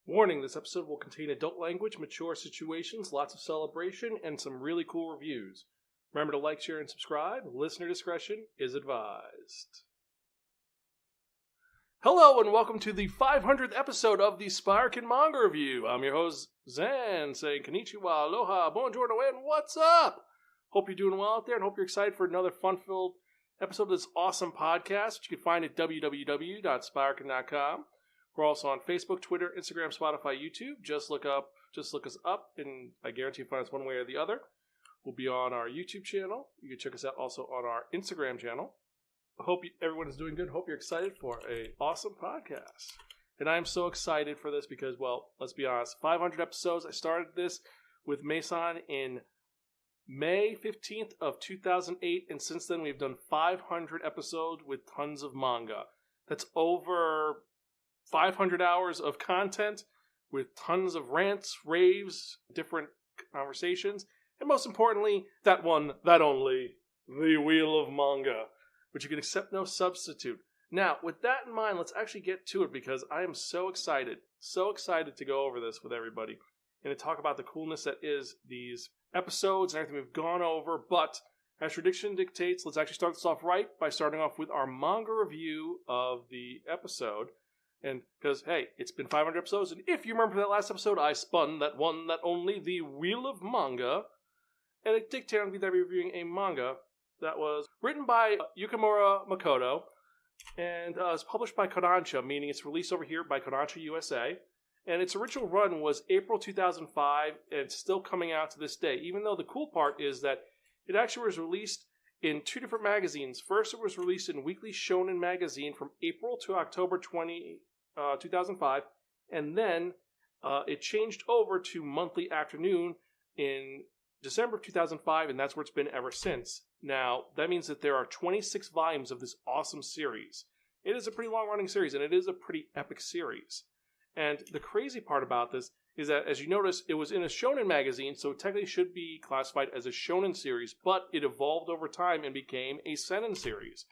Warning, this episode will contain adult language, mature situations, lots of celebration, and some really cool reviews. Remember to like, share, and subscribe. Listener discretion is advised. Hello, and welcome to the 500th episode of the Spiraken Manga Review. I'm your host, Zan, saying konnichiwa, aloha, buongiorno, and what's up? Hope you're doing well out there, and hope you're excited for another fun-filled episode of this awesome podcast, which you can find at www.spiraken.com. We're also on Facebook, Twitter, Instagram, Spotify, YouTube. Just look us up, and I guarantee you'll find us one way or the other. We'll be on our YouTube channel. You can check us out also on our Instagram channel. I hope everyone is doing good. Hope you're excited for an awesome podcast. And I'm so excited for this because, well, let's be honest, 500 episodes. I started this with Mason in May 15th of 2008, and since then we've done 500 episodes with tons of manga. That's over 500 hours of content with tons of rants, raves, different conversations, and most importantly, that one, that only, the Wheel of Manga, which you can accept no substitute. Now, with that in mind, let's actually get to it because I am so excited to go over this with everybody and to talk about the coolness that is these episodes and everything we've gone over. But as tradition dictates, let's actually start this off right by starting off with our manga review of the episode. And because, hey, it's been 500 episodes, and if you remember that last episode, I spun that one, that only, the Wheel of Manga, and it dictated on me that I'd be reviewing a manga that was written by Yukimura Makoto, and is published by Kodansha, meaning it's released over here by Kodansha USA, and its original run was April 2005, and it's still coming out to this day, even though the cool part is that it actually was released in two different magazines. First, it was released in Weekly Shonen Magazine from April to October 2005, and then it changed over to Monthly Afternoon in December of 2005, and that's where it's been ever since. Now, that means that there are 26 volumes of this awesome series. It is a pretty long-running series, and it is a pretty epic series. And the crazy part about this is that, as you notice, it was in a shonen magazine, so it technically should be classified as a shonen series, but it evolved over time and became a seinen series.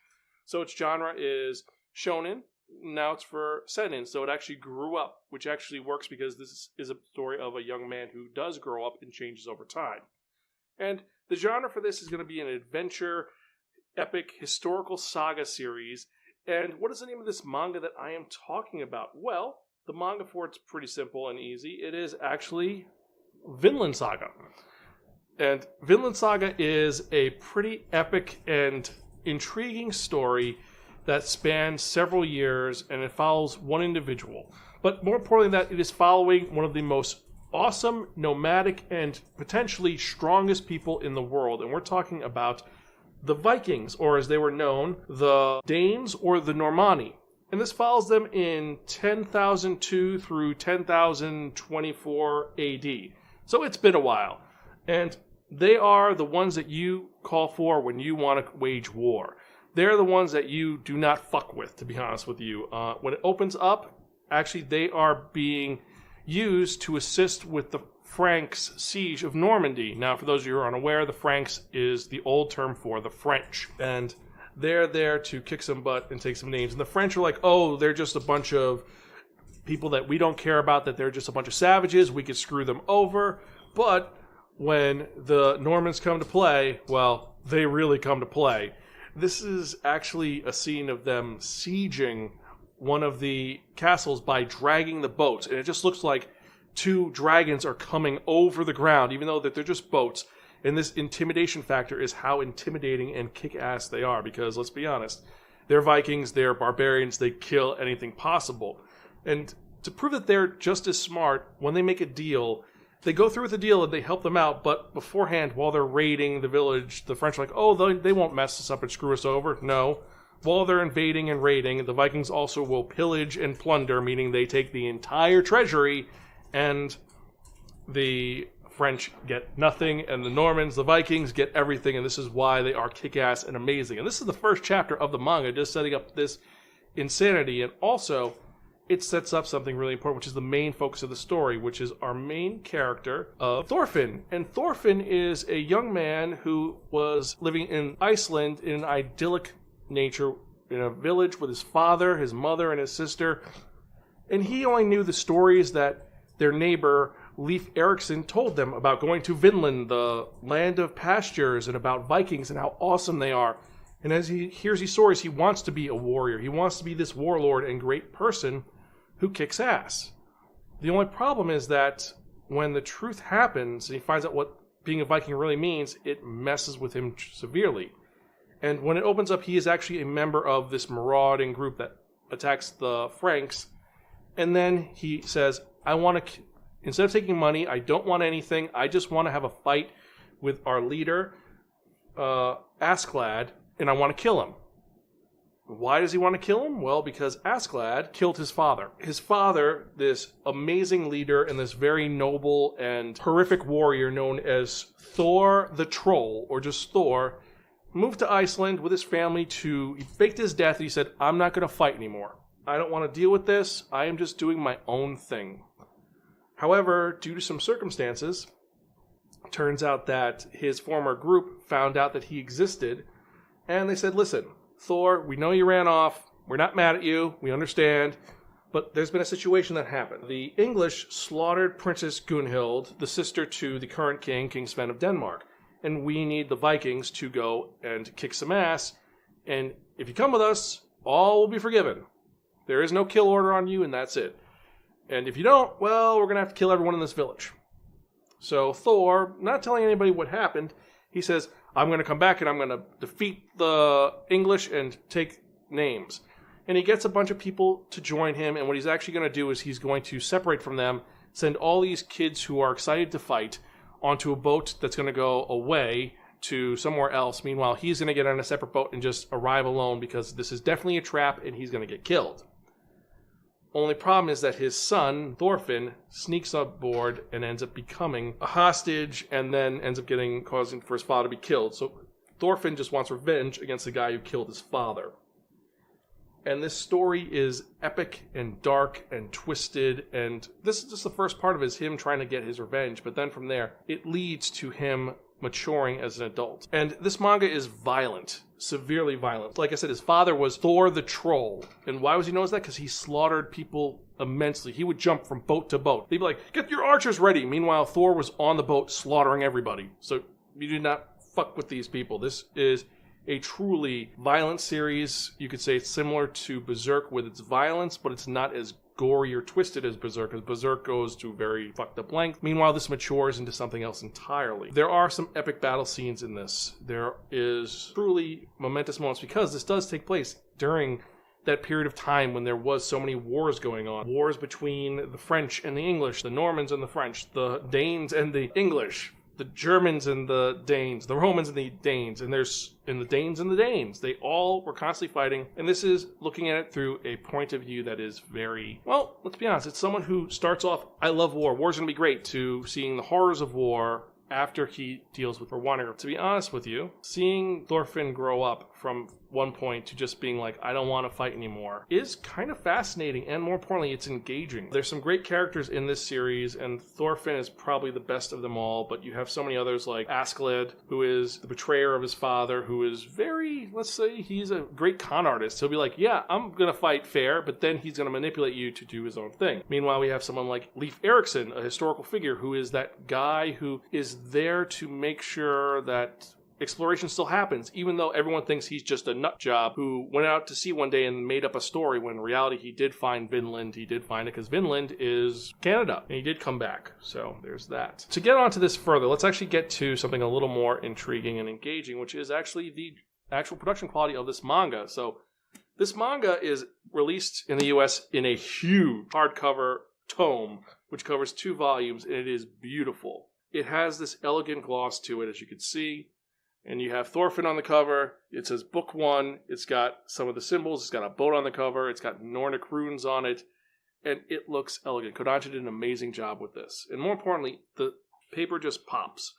So its genre is shonen, now it's for seinen, so it actually grew up, which actually works because this is a story of a young man who does grow up and changes over time. And the genre for this is going to be an adventure, epic, historical saga series. And what is the name of this manga that I am talking about? Well, the manga for it's pretty simple and easy. It is actually Vinland Saga. And Vinland Saga is a pretty epic and intriguing story that spans several years, and it follows one individual. But more importantly than that, it is following one of the most awesome, nomadic, and potentially strongest people in the world. And we're talking about the Vikings, or as they were known, the Danes or the Normanni. And this follows them in 10,002 through 10,024 AD. So it's been a while. And they are the ones that you call for when you want to wage war. They're the ones that you do not fuck with, to be honest with you. When it opens up, actually they are being used to assist with the Franks' siege of Normandy. Now, for those of you who are unaware, the Franks is the old term for the French. And they're there to kick some butt and take some names. And the French are like, oh, they're just a bunch of people that we don't care about, that they're just a bunch of savages. We could screw them over. But when the Normans come to play, well, they really come to play. This is actually a scene of them sieging one of the castles by dragging the boats. And it just looks like two dragons are coming over the ground, even though that they're just boats. And this intimidation factor is how intimidating and kick-ass they are. Because, let's be honest, they're Vikings, they're barbarians, they kill anything possible. And to prove that they're just as smart, when they make a deal, they go through with the deal and they help them out. But beforehand, while they're raiding the village, the French are like, oh, they won't mess us up and screw us over. No. While they're invading and raiding, the Vikings also will pillage and plunder, meaning they take the entire treasury, and the French get nothing, and the Normans, the Vikings, get everything, and this is why they are kick-ass and amazing. And this is the first chapter of the manga, just setting up this insanity, and also it sets up something really important, which is the main focus of the story, which is our main character of Thorfinn. And Thorfinn is a young man who was living in Iceland in an idyllic nature in a village with his father, his mother, and his sister. And he only knew the stories that their neighbor, Leif Erikson, told them about going to Vinland, the land of pastures, and about Vikings and how awesome they are. And as he hears these stories, he wants to be a warrior. He wants to be this warlord and great person who kicks ass. The only problem is that when the truth happens and he finds out what being a Viking really means, it messes with him severely. And when it opens up, he is actually a member of this marauding group that attacks the Franks. And then he says, I want to, instead of taking money, I don't want anything. I just want to have a fight with our leader, Askeladd, and I want to kill him. Why does he want to kill him? Well, because Askeladd killed his father. His father, this amazing leader and this very noble and horrific warrior known as Thor the Troll, or just Thor, moved to Iceland with his family he faked his death, and he said, I'm not going to fight anymore. I don't want to deal with this. I am just doing my own thing. However, due to some circumstances, it turns out that his former group found out that he existed, and they said, listen, Thor, we know you ran off. We're not mad at you. We understand. But there's been a situation that happened. The English slaughtered Princess Gunhild, the sister to the current king, King Sven of Denmark. And we need the Vikings to go and kick some ass. And if you come with us, all will be forgiven. There is no kill order on you, and that's it. And if you don't, well, we're going to have to kill everyone in this village. So Thor, not telling anybody what happened, he says, I'm going to come back and I'm going to defeat the English and take names. And he gets a bunch of people to join him, and what he's actually going to do is he's going to separate from them, send all these kids who are excited to fight onto a boat that's going to go away to somewhere else. Meanwhile, he's going to get on a separate boat and just arrive alone because this is definitely a trap and he's going to get killed. Only problem is that his son, Thorfinn, sneaks aboard and ends up becoming a hostage and then ends up causing for his father to be killed. So Thorfinn just wants revenge against the guy who killed his father. And this story is epic and dark and twisted, and this is just the first part of it, is him trying to get his revenge, but then from there, it leads to him maturing as an adult. And this manga is violent, severely violent. Like I said, his father was Thor the Troll. And why was he known as that? Because he slaughtered people immensely. He would jump from boat to boat. They'd be like, get your archers ready. Meanwhile, Thor was on the boat slaughtering everybody. So you do not fuck with these people. This is a truly violent series. You could say it's similar to Berserk with its violence, but it's not as gory or twisted as Berserk, because Berserk goes to very fucked up length. Meanwhile, this matures into something else entirely. There are some epic battle scenes in this. There is truly momentous moments, because this does take place during that period of time when there was so many wars going on. Wars between the French and the English, the Normans and the French, the Danes and the English, the Germans and the Danes, the Romans and the Danes, and the Danes and the Danes. They all were constantly fighting, and this is looking at it through a point of view that is very, well, let's be honest, it's someone who starts off, I love war, war's gonna be great, to seeing the horrors of war after he deals with wanting. To be honest with you, seeing Thorfinn grow up from one point to just being like, I don't want to fight anymore, is kind of fascinating, and more importantly, it's engaging. There's some great characters in this series, and Thorfinn is probably the best of them all, but you have so many others like Askeladd, who is the betrayer of his father, who is very, let's say, he's a great con artist. He'll be like, yeah, I'm going to fight fair, but then he's going to manipulate you to do his own thing. Meanwhile, we have someone like Leif Erikson, a historical figure, who is that guy who is there to make sure that exploration still happens, even though everyone thinks he's just a nut job who went out to sea one day and made up a story, when in reality he did find Vinland. He did find it because Vinland is Canada, and he did come back. So there's that. To get onto this further, let's actually get to something a little more intriguing and engaging, which is actually the actual production quality of this manga. So this manga is released in the US in a huge hardcover tome, which covers 2 volumes, and it is beautiful. It has this elegant gloss to it, as you can see. And you have Thorfinn on the cover. It says Book 1. It's got some of the symbols. It's got a boat on the cover. It's got Nordic runes on it. And it looks elegant. Kodansha did an amazing job with this. And more importantly, the paper just pops.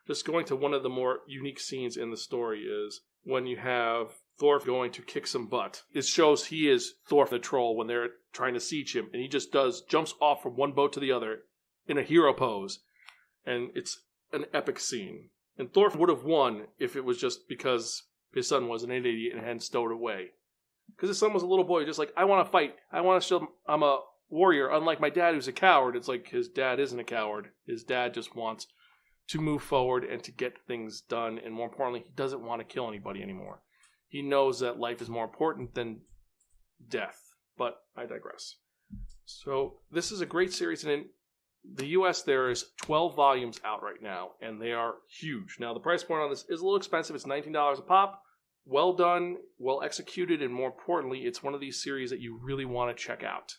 Just going to one of the more unique scenes in the story is when you have Thor going to kick some butt. It shows he is Thor the Troll when they're trying to siege him. And he just jumps off from one boat to the other in a hero pose. And it's an epic scene. And Thor would have won if it was just because his son was an idiot and hadn't stowed away. Because his son was a little boy, just like, I want to fight. I want to show I'm a warrior. Unlike my dad, who's a coward, it's like his dad isn't a coward. His dad just wants to move forward and to get things done. And more importantly, he doesn't want to kill anybody anymore. He knows that life is more important than death. But I digress. So this is a great series. And in the US, there is 12 volumes out right now. And they are huge. Now, the price point on this is a little expensive. It's $19 a pop. Well done, well executed, and more importantly, it's one of these series that you really want to check out.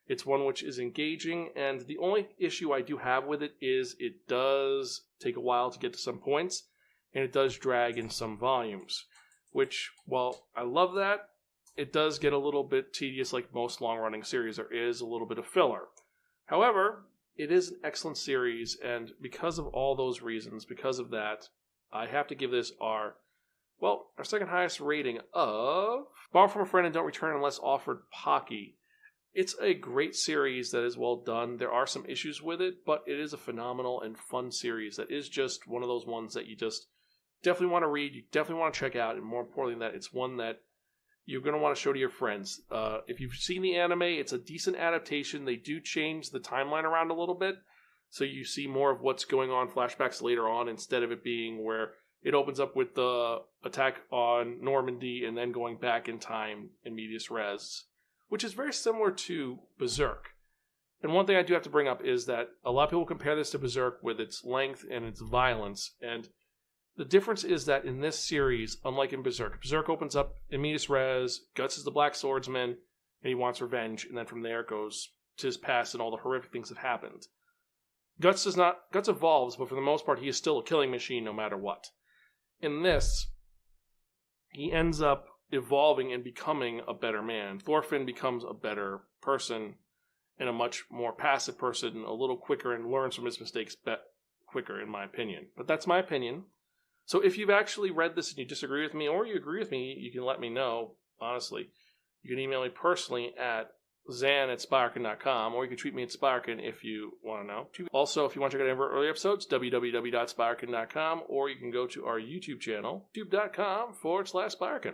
It's one which is engaging, and the only issue I do have with it is it does take a while to get to some points, and it does drag in some volumes, which, while I love that, it does get a little bit tedious like most long-running series. There is a little bit of filler. However, it is an excellent series, and because of all those reasons, because of that, I have to give this our second highest rating of Borrow from a Friend and Don't Return Unless Offered Pocky. It's a great series that is well done. There are some issues with it, but it is a phenomenal and fun series that is just one of those ones that you just definitely want to read, you definitely want to check out, and more importantly that it's one that you're going to want to show to your friends. If you've seen the anime, it's a decent adaptation. They do change the timeline around a little bit, so you see more of what's going on, flashbacks later on, instead of it being where it opens up with the attack on Normandy and then going back in time in medias res, which is very similar to Berserk. And one thing I do have to bring up is that a lot of people compare this to Berserk with its length and its violence. And the difference is that in this series, unlike in Berserk, Berserk opens up in medias res, Guts is the Black Swordsman, and he wants revenge. And then from there it goes to his past and all the horrific things that happened. Guts evolves, but for the most part, he is still a killing machine no matter what. In this, he ends up evolving and becoming a better man. Thorfinn becomes a better person and a much more passive person, a little quicker, and learns from his mistakes quicker, in my opinion. But that's my opinion. So if you've actually read this and you disagree with me, or you agree with me, you can let me know, honestly. You can email me personally at zan@spiraken.com, or you can tweet me at Spiraken if you want to know. Also, if you want to check out any of our early episodes, www.spiraken.com, or you can go to our YouTube channel, youtube.com/Spiraken.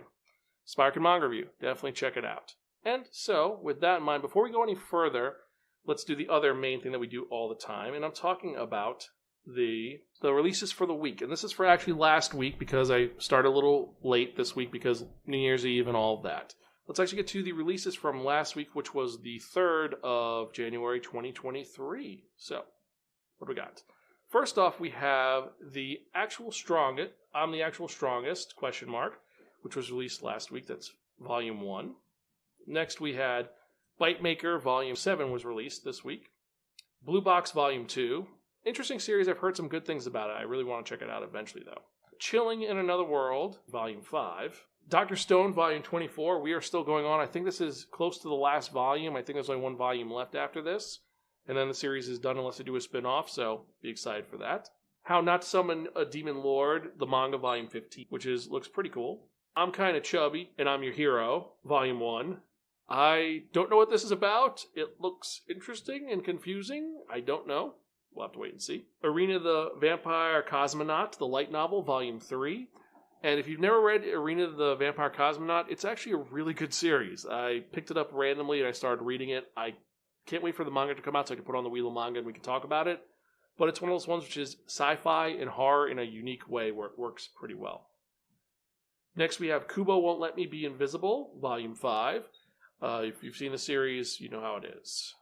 Spiraken Manga Review. Definitely check it out. And so, with that in mind, before we go any further, let's do the other main thing that we do all the time, and I'm talking about the releases for the week. And this is for actually last week, because I started a little late this week because New Year's Eve and all of that. Let's actually get to the releases from last week, which was the 3rd of January 2023. So, what do we got? First off, we have the actual strongest, I'm the actual strongest, ? Which was released last week. That's Volume 1. Next, we had Bite Maker Volume 7 was released this week. Blue Box Volume 2. Interesting series. I've heard some good things about it. I really want to check it out eventually, though. Chilling in Another World Volume 5. Dr. Stone, Volume 24. We are still going on. I think this is close to the last volume. I think there's only one volume left after this. And then the series is done unless they do a spin-off, so be excited for that. How Not to Summon a Demon Lord, the manga, Volume 15, which looks pretty cool. I'm Kinda Chubby, and I'm Your Hero, Volume 1. I don't know what this is about. It looks interesting and confusing. I don't know. We'll have to wait and see. Arena the Vampire Cosmonaut, the light novel, Volume 3. And if you've never read Arena the Vampire Cosmonaut, it's actually a really good series. I picked it up randomly and I started reading it. I can't wait for the manga to come out so I can put on the Wheel of Manga and we can talk about it. But it's one of those ones which is sci-fi and horror in a unique way where it works pretty well. Next we have Kubo Won't Let Me Be Invisible, Volume 5. If you've seen the series, you know how it is.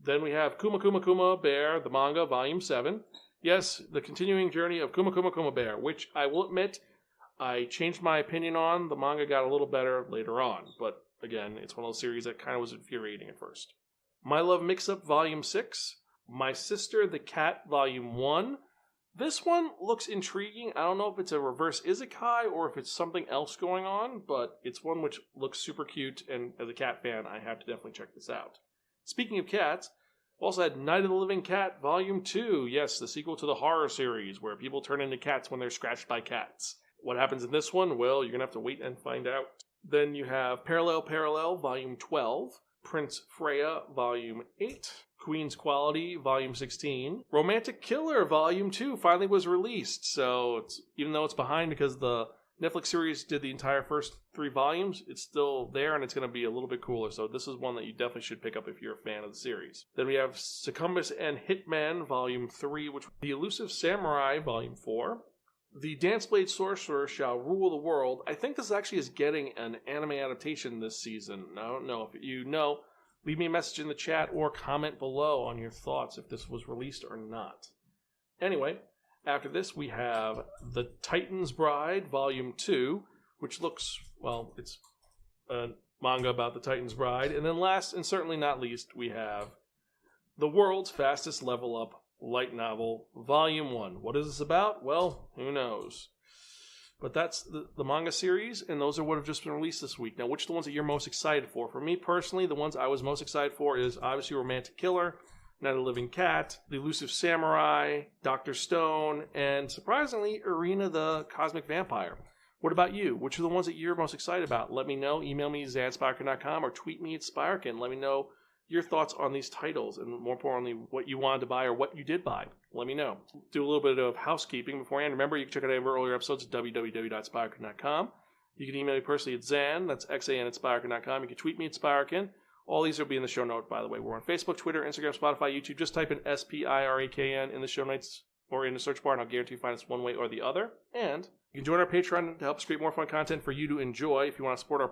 Then we have Kuma Kuma Kuma Bear, the manga, Volume 7. Yes, the continuing journey of Kuma Kuma Kuma Bear, which I will admit I changed my opinion on. The manga got a little better later on, but again, it's one of those series that kind of was infuriating at first. My Love Mix-Up Volume 6. My Sister the Cat Volume 1. This one looks intriguing. I don't know if it's a reverse isekai or if it's something else going on, but it's one which looks super cute, and as a cat fan, I have to definitely check this out. Speaking of cats, we also had Night of the Living Cat Volume 2. Yes, the sequel to the horror series where people turn into cats when they're scratched by cats. What happens in this one? Well, you're going to have to wait and find out. Then you have Parallel Parallel Volume 12. Prince Freya Volume 8. Queen's Quality Volume 16. Romantic Killer Volume 2 finally was released. So even though it's behind because the Netflix series did the entire first 3 volumes. It's still there, and it's going to be a little bit cooler. So this is one that you definitely should pick up if you're a fan of the series. Then we have Succumbus and Hitman, Volume 3, which The Elusive Samurai, Volume 4. The Dance Blade Sorcerer Shall Rule the World. I think this actually is getting an anime adaptation this season. I don't know if you know. Leave me a message in the chat or comment below on your thoughts if this was released or not. Anyway, after this we have The Titan's Bride, Volume 2, which looks, well, it's a manga about the Titan's Bride. And then last and certainly not least, we have The World's Fastest Level Up Light Novel, Volume 1. What is this about? Well, who knows? But that's the manga series, and those are what have just been released this week. Now, which are the ones that you're most excited for? For me personally, the ones I was most excited for is obviously Romantic Killer, Night of the Living Cat, The Elusive Samurai, Dr. Stone, and surprisingly, Arena the Cosmic Vampire. What about you? Which are the ones that you're most excited about? Let me know. Email me, zanspiraken.com, or tweet me at Spiraken. Let me know your thoughts on these titles, and more importantly, what you wanted to buy or what you did buy. Let me know. Do a little bit of housekeeping beforehand. Remember, you can check out our earlier episodes at www.spiraken.com. You can email me personally at Zan, that's XAN at Spiraken.com. You can tweet me at Spiraken. All these will be in the show note, by the way. We're on Facebook, Twitter, Instagram, Spotify, YouTube. Just type in SPIRAKN in the show notes or in the search bar, and I'll guarantee you find us one way or the other. And you can join our Patreon to help us create more fun content for you to enjoy if you want to support our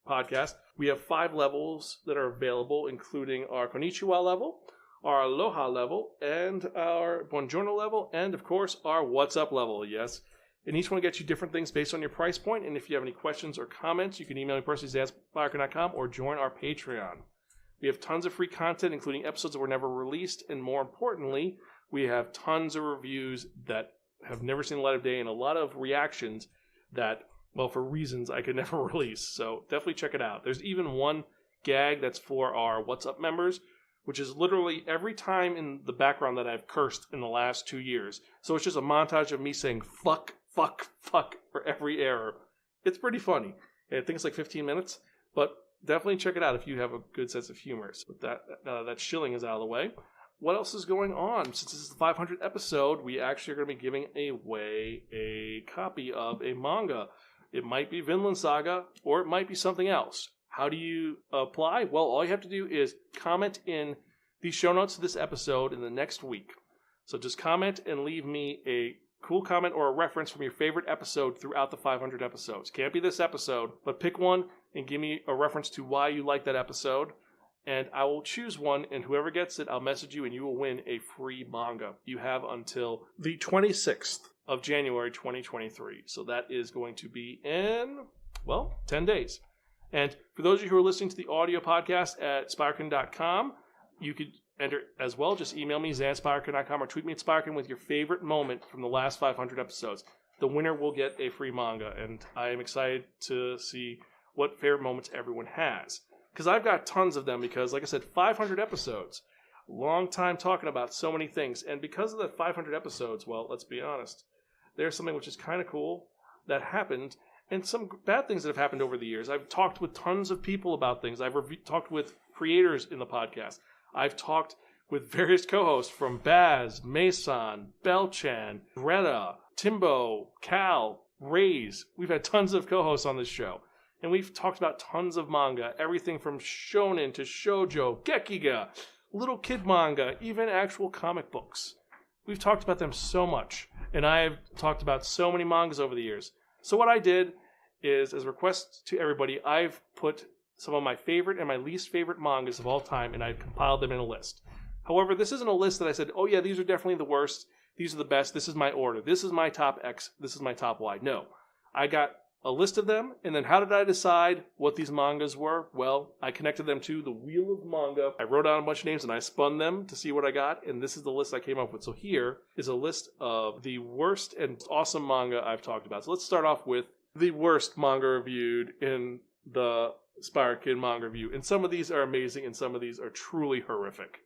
podcast. We have 5 levels that are available, including our Konnichiwa level, our Aloha level, and our Buongiorno level, and of course our What's Up level. Yes, and each one gets you different things based on your price point. And if you have any questions or comments, you can email me personally at zanspiraken.com or join our Patreon. We have tons of free content, including episodes that were never released, and more importantly, we have tons of reviews that have never seen the light of day and a lot of reactions that, well, for reasons I could never release. So definitely check it out. There's even one gag that's for our What's Up members, which is literally every time in the background that I've cursed in the last 2 years. So it's just a montage of me saying fuck, fuck, fuck for every error. It's pretty funny. I think it's like 15 minutes, but definitely check it out if you have a good sense of humor. So that shilling is out of the way. What else is going on? Since this is the 500th episode, we actually are going to be giving away a copy of a manga. It might be Vinland Saga, or it might be something else. How do you apply? Well, all you have to do is comment in the show notes of this episode in the next week. So just comment and leave me a cool comment or a reference from your favorite episode throughout the 500 episodes. Can't be this episode, but pick one and give me a reference to why you like that episode. And I will choose one, and whoever gets it, I'll message you, and you will win a free manga. You have until the 26th of January 2023. So that is going to be in, well, 10 days. And for those of you who are listening to the audio podcast at Spiraken.com, you could enter as well. Just email me, zanspiraken.com, or tweet me at Spiraken with your favorite moment from the last 500 episodes. The winner will get a free manga, and I am excited to see what favorite moments everyone has. Because I've got tons of them because, like I said, 500 episodes. Long time talking about so many things. And because of the 500 episodes, well, let's be honest, there's something which is kind of cool that happened, and some bad things that have happened over the years. I've talked with tons of people about things. I've talked with creators in the podcast. I've talked with various co-hosts from Baz, Mason, Belchan, Greta, Timbo, Cal, Rays. We've had tons of co-hosts on this show. And we've talked about tons of manga, everything from shonen to shoujo, gekiga, little kid manga, even actual comic books. We've talked about them so much, and I've talked about so many mangas over the years. So what I did is, as a request to everybody, I've put some of my favorite and my least favorite mangas of all time, and I've compiled them in a list. However, this isn't a list that I said, oh yeah, these are definitely the worst, these are the best, this is my order, this is my top X, this is my top Y. No. I got a list of them, and then how did I decide what these mangas were? Well, I connected them to the Wheel of Manga. I wrote down a bunch of names, and I spun them to see what I got, and this is the list I came up with. So here is a list of the worst and awesome manga I've talked about. So let's start off with the worst manga reviewed in the Spiraken Manga Review. And some of these are amazing, and some of these are truly horrific.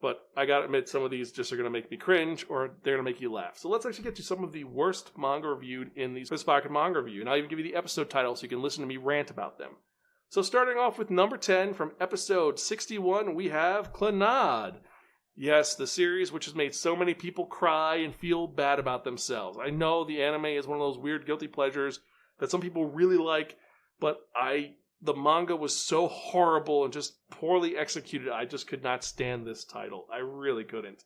But I gotta admit, some of these just are gonna make me cringe, or they're gonna make you laugh. So let's actually get to some of the worst manga reviewed in the Spiraken Manga Review. And I'll even give you the episode title so you can listen to me rant about them. So starting off with number 10 from episode 61, we have Clannad. Yes, the series which has made so many people cry and feel bad about themselves. I know the anime is one of those weird guilty pleasures that some people really like, but the manga was so horrible and just poorly executed, I just could not stand this title. I really couldn't.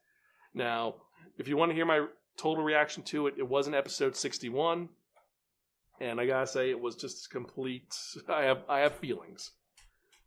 Now, if you want to hear my total reaction to it, it was in episode 61, and I gotta say, it was just complete. I have feelings.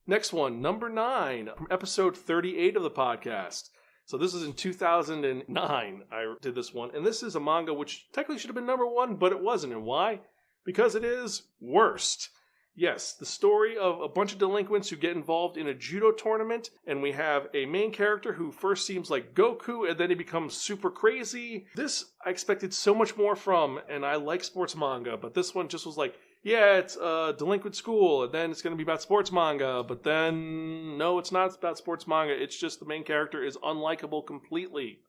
Next one, number 9, from episode 38 of the podcast. So this is in 2009, I did this one. And this is a manga which technically should have been number 1, but it wasn't. And why? Because it is Worst. Yes, the story of a bunch of delinquents who get involved in a judo tournament. And we have a main character who first seems like Goku, and then he becomes super crazy. This I expected so much more from, and I like sports manga. But this one just was like, yeah, it's a delinquent school, and then it's going to be about sports manga, but then, no, it's not about sports manga. It's just the main character is unlikable completely.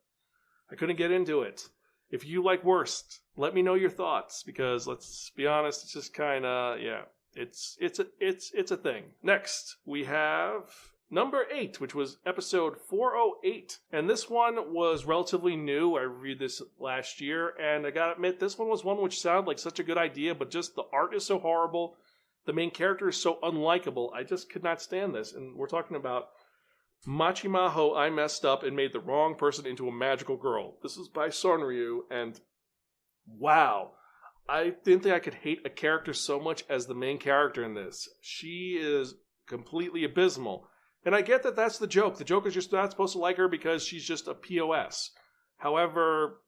I couldn't get into it. If you like Worst, let me know your thoughts, because let's be honest, it's just kind of, yeah, it's a thing. Next, we have number 8, which was episode 408. And this one was relatively new. I reviewed this last year, and I gotta admit, this one was one which sounded like such a good idea, but just the art is so horrible. The main character is so unlikable. I just could not stand this. And we're talking about Machimaho, I messed up and made the wrong person into a magical girl. This is by Sonryu, and wow. I didn't think I could hate a character so much as the main character in this. She is completely abysmal. And I get that that's the joke. The joke is just not supposed to like her because she's just a POS. However,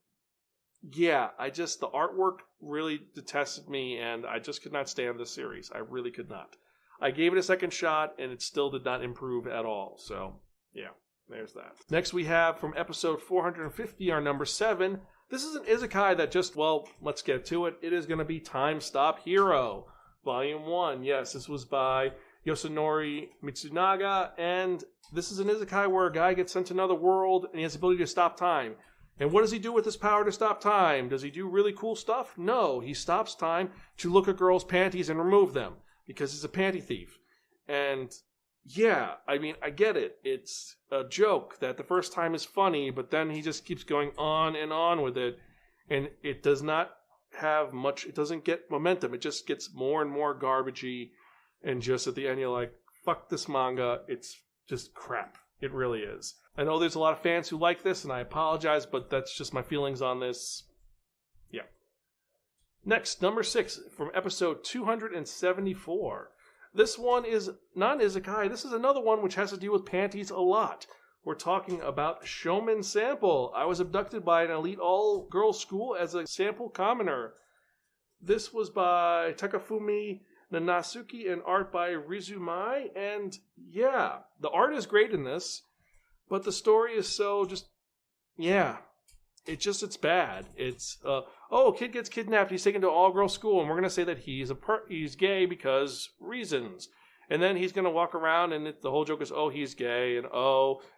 yeah, the artwork really detested me, and I just could not stand this series. I really could not. I gave it a second shot, and it still did not improve at all. So, yeah, there's that. Next we have from episode 450, our number 7. This is an isekai that just, well, let's get to it. It is going to be Time Stop Hero, Volume 1. Yes, this was by Yosunori Mitsunaga, and this is an isekai where a guy gets sent to another world and he has the ability to stop time. And what does he do with his power to stop time? Does he do really cool stuff? No, he stops time to look at girls' panties and remove them because he's a panty thief. And yeah, I mean, I get it. It's a joke that the first time is funny, but then he just keeps going on and on with it, and it does not have much, it doesn't get momentum. It just gets more and more garbagey. And just at the end, you're like, fuck this manga. It's just crap. It really is. I know there's a lot of fans who like this, and I apologize, but that's just my feelings on this. Yeah. Next, number 6, from episode 274. This one is not an isekai. This is another one which has to do with panties a lot. We're talking about Showman Sample. I was abducted by an elite all-girls school as a sample commoner. This was by Takafumi Nanasuki and art by Rizumai, and yeah, the art is great in this, but the story is so just, yeah, it's bad. It's, a kid gets kidnapped, he's taken to an all-girl school, and we're going to say that he's gay because reasons. And then he's going to walk around, and the whole joke is, he's gay, and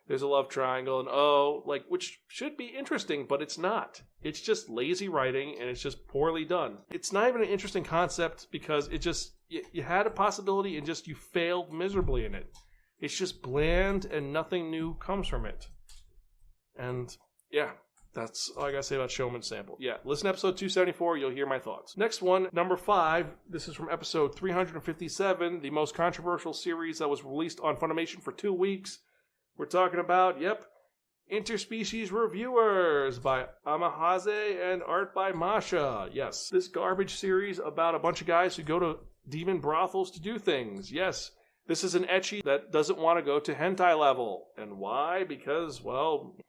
there's a love triangle, and which should be interesting, but it's not. It's just lazy writing, and it's just poorly done. It's not even an interesting concept because it just, you had a possibility, and just you failed miserably in it. It's just bland, and nothing new comes from it. And, yeah. That's all I gotta say about Showman Sample. Yeah, listen to episode 274, you'll hear my thoughts. Next one, number 5. This is from episode 357, the most controversial series that was released on Funimation for 2 weeks. We're talking about, Interspecies Reviewers by Amahaze and art by Masha. Yes, this garbage series about a bunch of guys who go to demon brothels to do things. Yes. This is an ecchi that doesn't want to go to hentai level. And why? Because,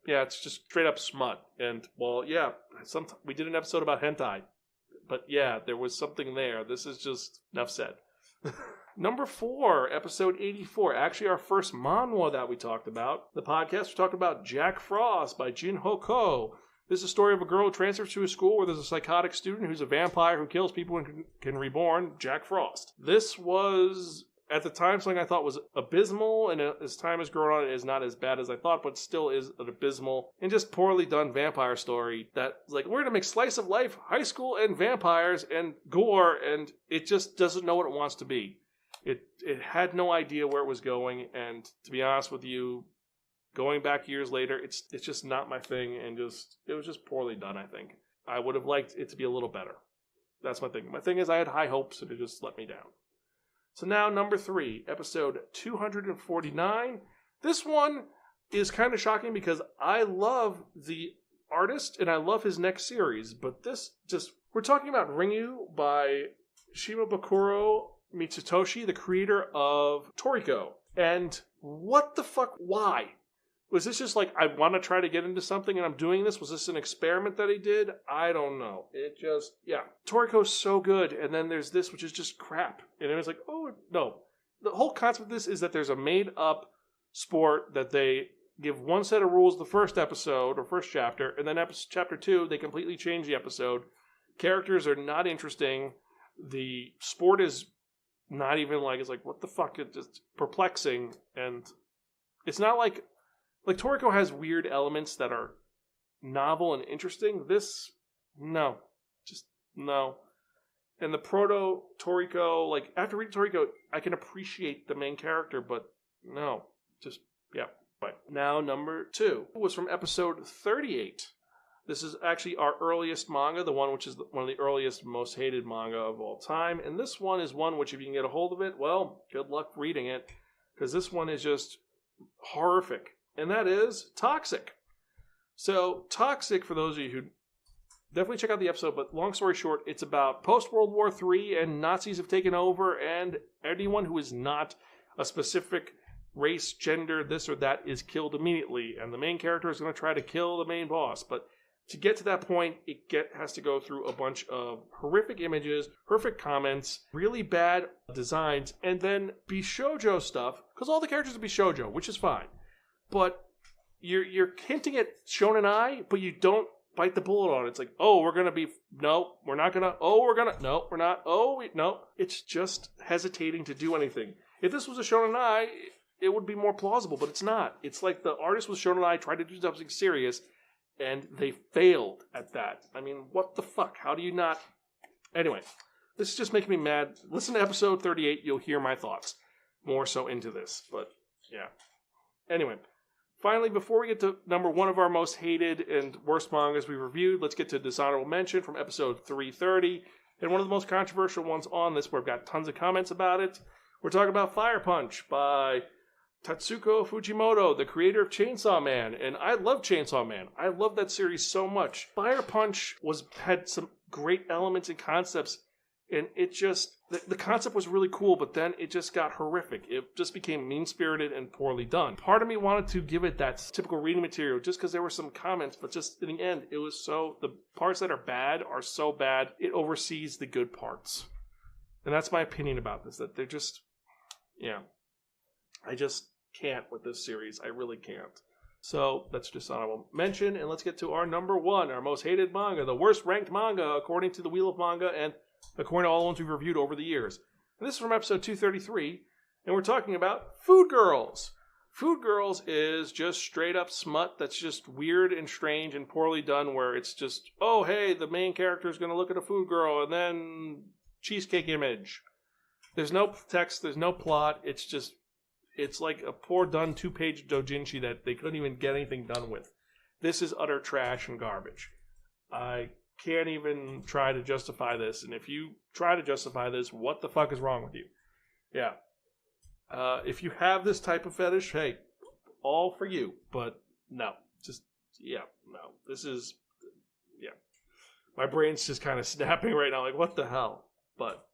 it's just straight up smut. And, we did an episode about hentai. But yeah, there was something there. This is just enough said. Number 4, episode 84. Actually, our first manhwa that we talked about. The podcast, we talked about Jack Frost by Jin Hoko. This is a story of a girl who transfers to a school where there's a psychotic student who's a vampire who kills people and can reborn, Jack Frost. This was, at the time, something I thought was abysmal, and as time has grown on, it is not as bad as I thought, but still is an abysmal and just poorly done vampire story that, we're going to make slice of life, high school, and vampires, and gore, and it just doesn't know what it wants to be. It had no idea where it was going, and to be honest with you, going back years later, it's just not my thing, and it was just poorly done, I think. I would have liked it to be a little better. That's my thing. My thing is I had high hopes and it just let me down. So now number 3, episode 249. This one is kind of shocking because I love the artist and I love his next series, but we're talking about Ringu by Shimabukuro Mitsutoshi, the creator of Toriko. And what the fuck? Why? Was this just like, I want to try to get into something and I'm doing this? Was this an experiment that he did? I don't know. Toriko's so good, and then there's this, which is just crap. And it was like, oh, no. The whole concept of this is that there's a made-up sport that they give one set of rules the first episode, or first chapter, and then chapter 2, they completely change the episode. Characters are not interesting. The sport is not even like, it's like, what the fuck? It's just perplexing, and it's not like Toriko has weird elements that are novel and interesting. This, no. Just, no. And the proto-Toriko, like, after reading Toriko, I can appreciate the main character, but no. Just, yeah. Right. Now, number 2 was from episode 38. This is actually our earliest manga, the one which is one of the earliest, most hated manga of all time. And this one is one which, if you can get a hold of it, well, good luck reading it, because this one is just horrific. And that is Toxic. So, Toxic, for those of you who definitely check out the episode, but long story short, it's about post-World War III and Nazis have taken over, and anyone who is not a specific race, gender, this or that is killed immediately, and the main character is going to try to kill the main boss. But to get to that point, it has to go through a bunch of horrific images, horrific comments, really bad designs, and then Bishoujo stuff, because all the characters are Bishoujo, which is fine. But you're hinting at shonen ai, but you don't bite the bullet on it. It's like, oh, we're going to be, no, we're not going to, oh, we're going to, no, we're not, oh, no. It's just hesitating to do anything. If this was a shonen ai, it would be more plausible, but it's not. It's like the artist with shonen ai tried to do something serious, and they failed at that. I mean, what the fuck? How do you not? Anyway, this is just making me mad. Listen to episode 38. You'll hear my thoughts more so into this. But, yeah. Anyway. Finally, before we get to number 1 of our most hated and worst mangas we reviewed, let's get to dishonorable mention from episode 330. And one of the most controversial ones on this, where I've got tons of comments about it. We're talking about Fire Punch by Tatsuko Fujimoto, the creator of Chainsaw Man. And I love Chainsaw Man. I love that series so much. Fire Punch had some great elements and concepts, and it just, the concept was really cool, but then it just got horrific. It just became mean-spirited and poorly done. Part of me wanted to give it that typical reading material just because there were some comments, but just in the end, it was the parts that are bad are so bad, it oversees the good parts. And that's my opinion about this, that they're just, yeah. I just can't with this series. I really can't. So that's just honorable mention, and let's get to our number 1, our most hated manga, the worst ranked manga according to the Wheel of Manga, and according to all the ones we've reviewed over the years. And this is from episode 233, and we're talking about Food Girls. Food Girls is just straight up smut that's just weird and strange and poorly done, where it's just, oh, hey, the main character is going to look at a food girl, and then cheesecake image. There's no text, there's no plot, it's like a poor done 2-page doujinshi that they couldn't even get anything done with. This is utter trash and garbage. I can't even try to justify this, and if you try to justify this, what the fuck is wrong with you? Yeah. If you have this type of fetish, hey, all for you, but no. No. This is, yeah. My brain's just kind of snapping right now, like, what the hell? But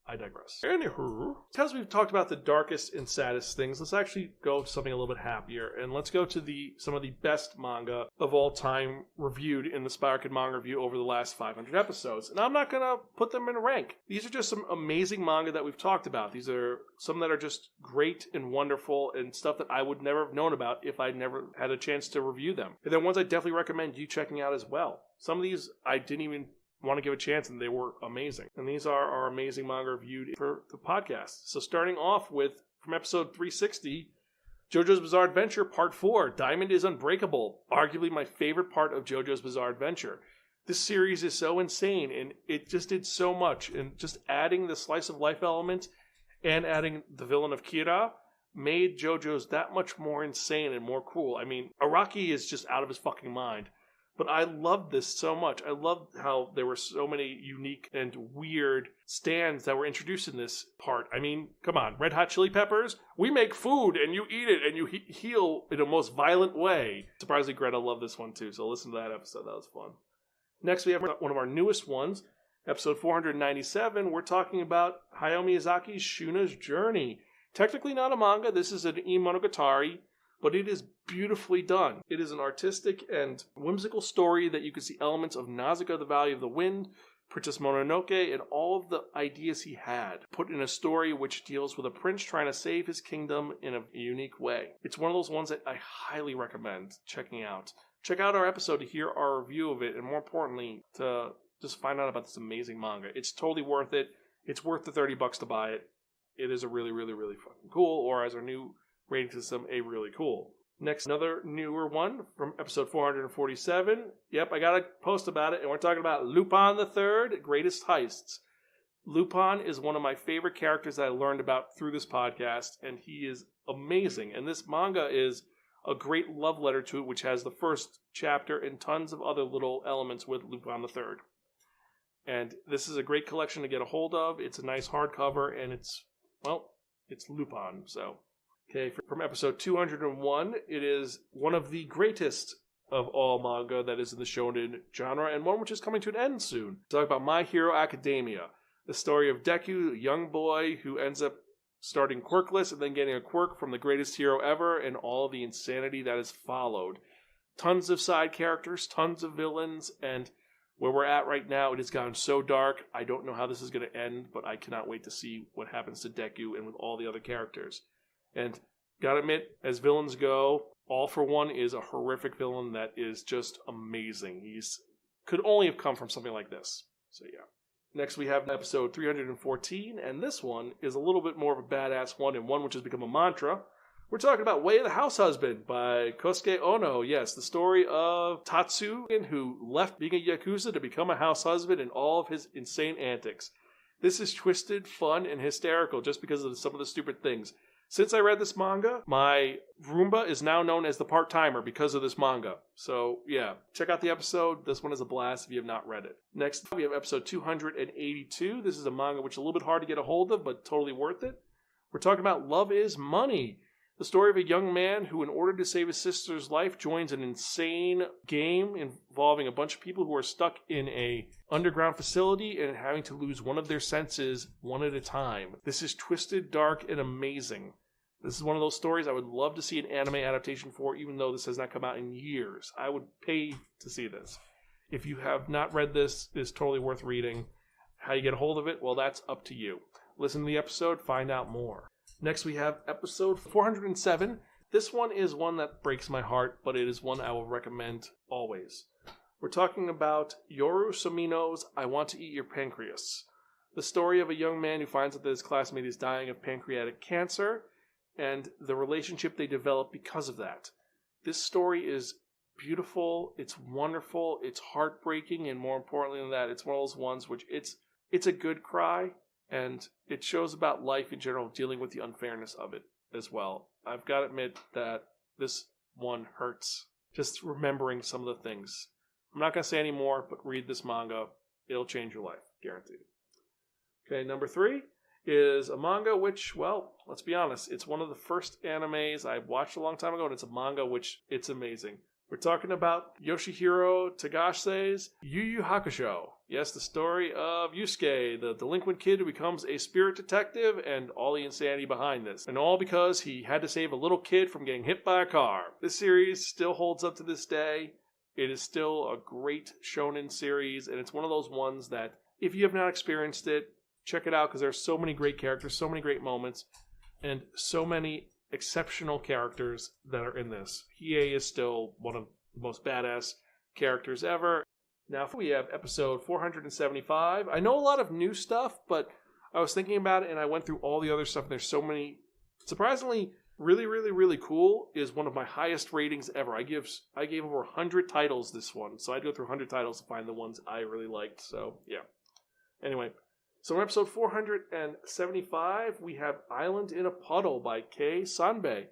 I digress. Anywho, because we've talked about the darkest and saddest things, let's actually go to something a little bit happier, and let's go to some of the best manga of all time reviewed in the Spiraken Manga review over the last 500 episodes. And I'm not going to put them in a rank. These are just some amazing manga that we've talked about. These are some that are just great and wonderful and stuff that I would never have known about if I'd never had a chance to review them. And then ones I definitely recommend you checking out as well. Some of these I didn't even want to give a chance, and they were amazing. And these are our amazing manga reviewed for the podcast. So starting off with, from episode 360, JoJo's Bizarre Adventure Part 4, Diamond is Unbreakable. Arguably my favorite part of JoJo's Bizarre Adventure. This series is so insane, and it just did so much. And just adding the slice of life element and adding the villain of Kira made JoJo's that much more insane and more cool. I mean, Araki is just out of his fucking mind. But I loved this so much. I loved how there were so many unique and weird stands that were introduced in this part. I mean, come on, Red Hot Chili Peppers? We make food and you eat it and you heal in a most violent way. Surprisingly, Greta loved this one too, so listen to that episode. That was fun. Next, we have one of our newest ones, episode 497. We're talking about Hayao Miyazaki's Shuna's Journey. Technically not a manga. This is an e-monogatari, but it is beautifully done. It is an artistic and whimsical story that you can see elements of Nausicaa, the Valley of the Wind, Princess Mononoke, and all of the ideas he had put in a story which deals with a prince trying to save his kingdom in a unique way. It's one of those ones that I highly recommend checking out. Check out our episode to hear our review of it, and more importantly, to just find out about this amazing manga. It's totally worth it. It's worth the $30 to buy it. It is a really, really, really fucking cool, or as our new rating system, a really cool. Next, another newer one from episode 447. Yep, I got a post about it, and we're talking about Lupin III, Greatest Heists. Lupin is one of my favorite characters that I learned about through this podcast, and he is amazing. And this manga is a great love letter to it, which has the first chapter and tons of other little elements with Lupin III. And this is a great collection to get a hold of. It's a nice hardcover, and it's Lupin, so... Okay, from episode 201, it is one of the greatest of all manga that is in the shonen genre, and one which is coming to an end soon. Talk about My Hero Academia, the story of Deku, a young boy who ends up starting quirkless and then getting a quirk from the greatest hero ever, and all the insanity that has followed. Tons of side characters, tons of villains, and where we're at right now, it has gotten so dark. I don't know how this is going to end, but I cannot wait to see what happens to Deku and with all the other characters. And gotta admit, as villains go, All For One is a horrific villain that is just amazing. He's could only have come from something like this. So yeah. Next we have episode 314, and this one is a little bit more of a badass one, and one which has become a mantra. We're talking about Way of the House Husband by Kosuke Ono. Yes, the story of Tatsu, who left being a Yakuza to become a house husband and all of his insane antics. This is twisted, fun, and hysterical just because of some of the stupid things. Since I read this manga, my Roomba is now known as the part-timer because of this manga. So, yeah, check out the episode. This one is a blast if you have not read it. Next, we have episode 282. This is a manga which is a little bit hard to get a hold of, but totally worth it. We're talking about Love is Money, the story of a young man who, in order to save his sister's life, joins an insane game involving a bunch of people who are stuck in a underground facility and having to lose one of their senses one at a time. This is twisted, dark, and amazing. This is one of those stories I would love to see an anime adaptation for, even though this has not come out in years. I would pay to see this. If you have not read this, it's totally worth reading. How you get a hold of it, well, that's up to you. Listen to the episode, find out more. Next, we have episode 407. This one is one that breaks my heart, but it is one I will recommend always. We're talking about Yoru Somino's I Want to Eat Your Pancreas. The story of a young man who finds out that his classmate is dying of pancreatic cancer, and the relationship they develop because of that. This story is beautiful, it's wonderful, it's heartbreaking, and more importantly than that, it's one of those ones which it's a good cry, and it shows about life in general, dealing with the unfairness of it as well. I've got to admit that this one hurts, just remembering some of the things. I'm not going to say any more, but read this manga. It'll change your life, guaranteed. Okay, number 3 is a manga which, well, let's be honest, it's one of the first animes I watched a long time ago, and it's a manga which, it's amazing. We're talking about Yoshihiro Togase's Yu Yu Hakusho. Yes, the story of Yusuke, the delinquent kid who becomes a spirit detective, and all the insanity behind this. And all because he had to save a little kid from getting hit by a car. This series still holds up to this day. It is still a great shonen series, and it's one of those ones that, if you have not experienced it, check it out, because there's so many great characters, so many great moments, and so many exceptional characters that are in this. Hiei is still one of the most badass characters ever. Now we have episode 475. I know a lot of new stuff, but I was thinking about it and I went through all the other stuff, and there's so many. Surprisingly, really, really, really cool is one of my highest ratings ever. I gave over 100 titles this one, so I'd go through 100 titles to find the ones I really liked. So yeah. Anyway. So in episode 475, we have Island in a Puddle by Kei Sanbei.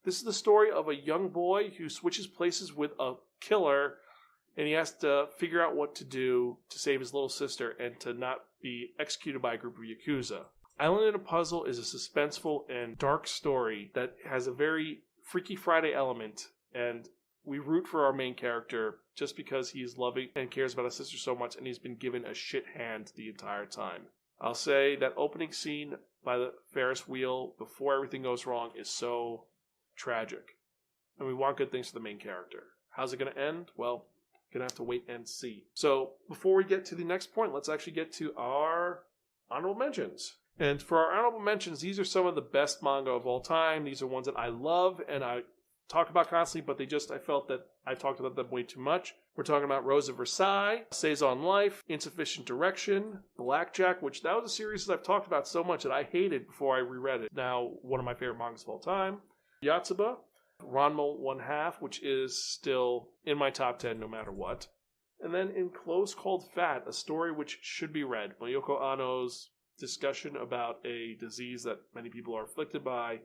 This is the story of a young boy who switches places with a killer And he has to figure out what to do to save his little sister and to not be executed by a group of Yakuza. Island in a Puzzle is a suspenseful and dark story that has a very Freaky Friday element, and we root for our main character just because he's loving and cares about his sister so much, and he's been given a shit hand the entire time. I'll say that opening scene by the Ferris wheel before everything goes wrong is so tragic. And we want good things for the main character. How's it going to end? Well, going to have to wait and see. So before we get to the next point, let's actually get to our honorable mentions. And for our honorable mentions, these are some of the best manga of all time. These are ones that I love and I talk about constantly, but I felt that I talked about them way too much. We're talking about Rose of Versailles, Saison Life, Insufficient Direction, Blackjack, which that was a series that I've talked about so much that I hated before I reread it. Now, one of my favorite mangas of all time. Yotsuba, Ranma 1/2, which is still in my top 10 no matter what. And then In Close Called Fat, a story which should be read. Mayoko Anno's discussion about a disease that many people are afflicted by,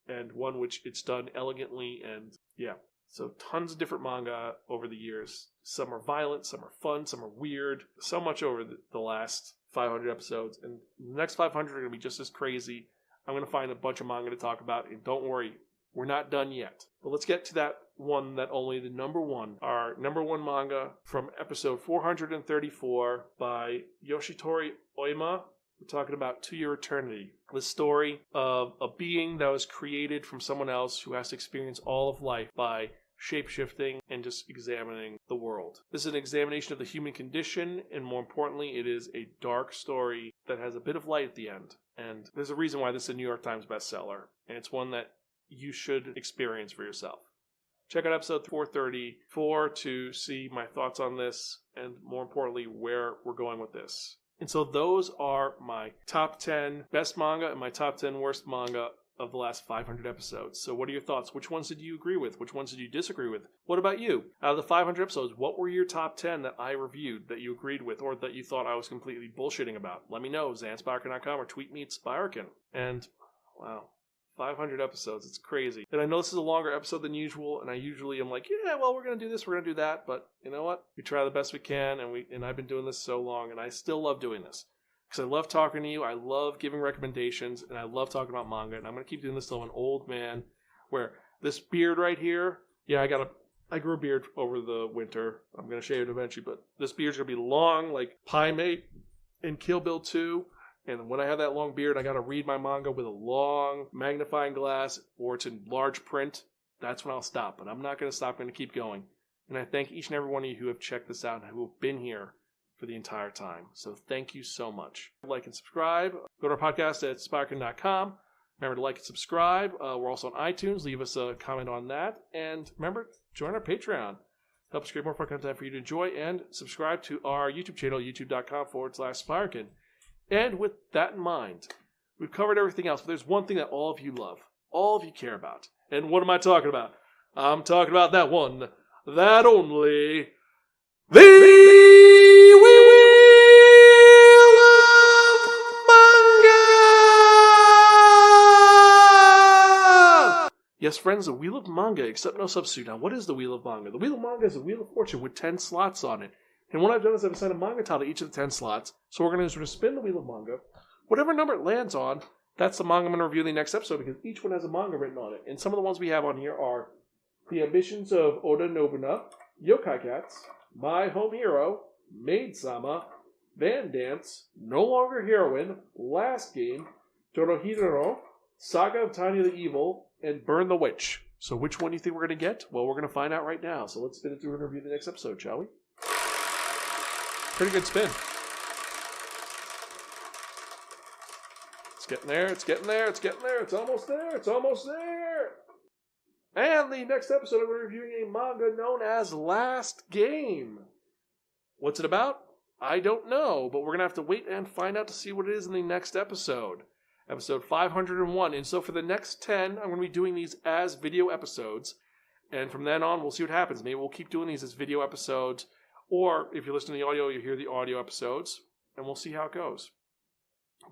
and one which it's done elegantly, and yeah. So tons of different manga over the years. Some are violent, some are fun, some are weird. So much over the last 500 episodes. And the next 500 are going to be just as crazy. I'm going to find a bunch of manga to talk about, and don't worry, we're not done yet. But let's get to that one that only the number one, our number one manga from episode 434 by Yoshitori Oima. We're talking about To Your Eternity. The story of a being that was created from someone else who has to experience all of life by shape-shifting and just examining the world. This is an examination of the human condition, and more importantly, it is a dark story that has a bit of light at the end. And there's a reason why this is a New York Times bestseller, and it's one that you should experience for yourself. Check out episode 434 to see my thoughts on this, and more importantly, where we're going with this. And so those are my top 10 best manga and my top 10 worst manga of the last 500 episodes. So what are your thoughts? Which ones did you agree with? Which ones did you disagree with? What about you? Out of the 500 episodes, what were your top 10 that I reviewed that you agreed with or that you thought I was completely bullshitting about? Let me know, zanspiraken.com, or tweet me at Spiraken. And, wow, 500 episodes. It's crazy. And I know this is a longer episode than usual, and I usually am like, yeah, well, we're going to do this, we're going to do that. But you know what? We try the best we can, and I've been doing this so long, and I still love doing this. Because I love talking to you, I love giving recommendations, and I love talking about manga, and I'm going to keep doing this till I'm an old man, where this beard right here, yeah, I grew a beard over the winter. I'm going to shave it eventually, but this beard's going to be long, like Pie Mate in Kill Bill 2. And when I have that long beard, I got to read my manga with a long magnifying glass, or it's in large print. That's when I'll stop. But I'm not going to stop. I'm going to keep going. And I thank each and every one of you who have checked this out and who have been here for the entire time. So thank you so much. Like and subscribe. Go to our podcast at spiraken.com. Remember to like and subscribe. We're also on iTunes. Leave us a comment on that. And remember, join our Patreon. Help us create more fun content for you to enjoy. And subscribe to our YouTube channel, youtube.com/Spiraken. And with that in mind, we've covered everything else, but there's one thing that all of you love, all of you care about. And what am I talking about? I'm talking about that one, that only, the Wheel of Manga! Yes, friends, the Wheel of Manga, except no substitute. Now, what is the Wheel of Manga? The Wheel of Manga is a Wheel of Fortune with 10 slots on it. And what I've done is I've assigned a manga title to each of the 10 slots. So we're going to sort of spin the Wheel of Manga. Whatever number it lands on, that's the manga I'm going to review in the next episode, because each one has a manga written on it. And some of the ones we have on here are The Ambitions of Oda Nobunaga, Yokai Cats, My Home Hero, Maid-sama, Van Dance, No Longer Heroine, Last Game, Torohiro, Saga of Tanya the Evil, and Burn the Witch. So which one do you think we're going to get? Well, we're going to find out right now. So let's spin it through and review the next episode, shall we? Pretty good spin. It's getting there, it's getting there, it's getting there, it's almost there, it's almost there! And the next episode, we're reviewing a manga known as Last Game. What's it about? I don't know, but we're going to have to wait and find out to see what it is in the next episode. Episode 501. And so for the next 10, I'm going to be doing these as video episodes. And from then on, we'll see what happens. Maybe we'll keep doing these as video episodes. Or if you listen to the audio, you hear the audio episodes, and we'll see how it goes.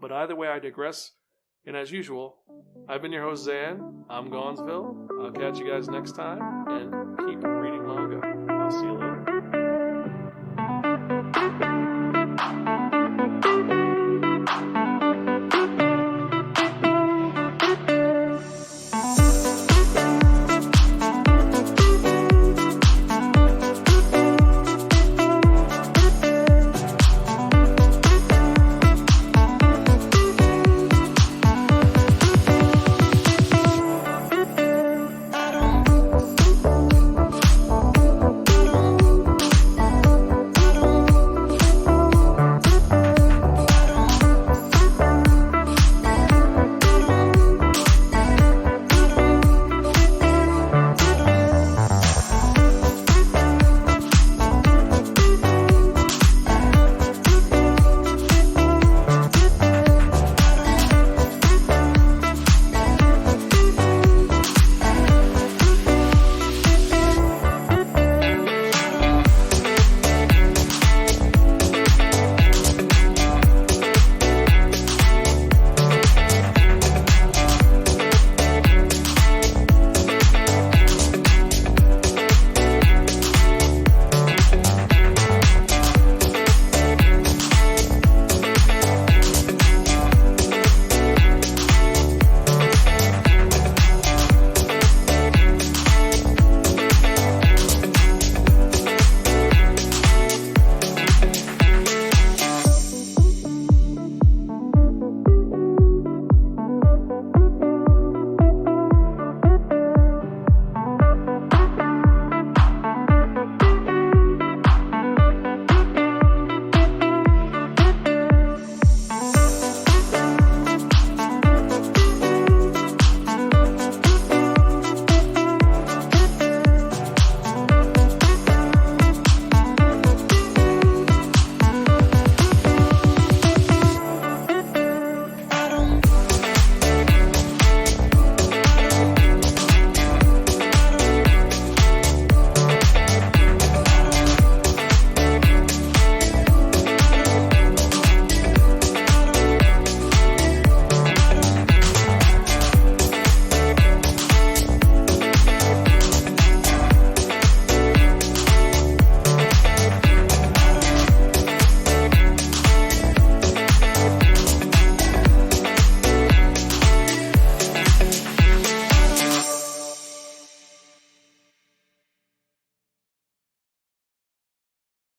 But either way, I digress. And as usual, I've been your host, Zan. I'm Gonzville. I'll catch you guys next time, and keep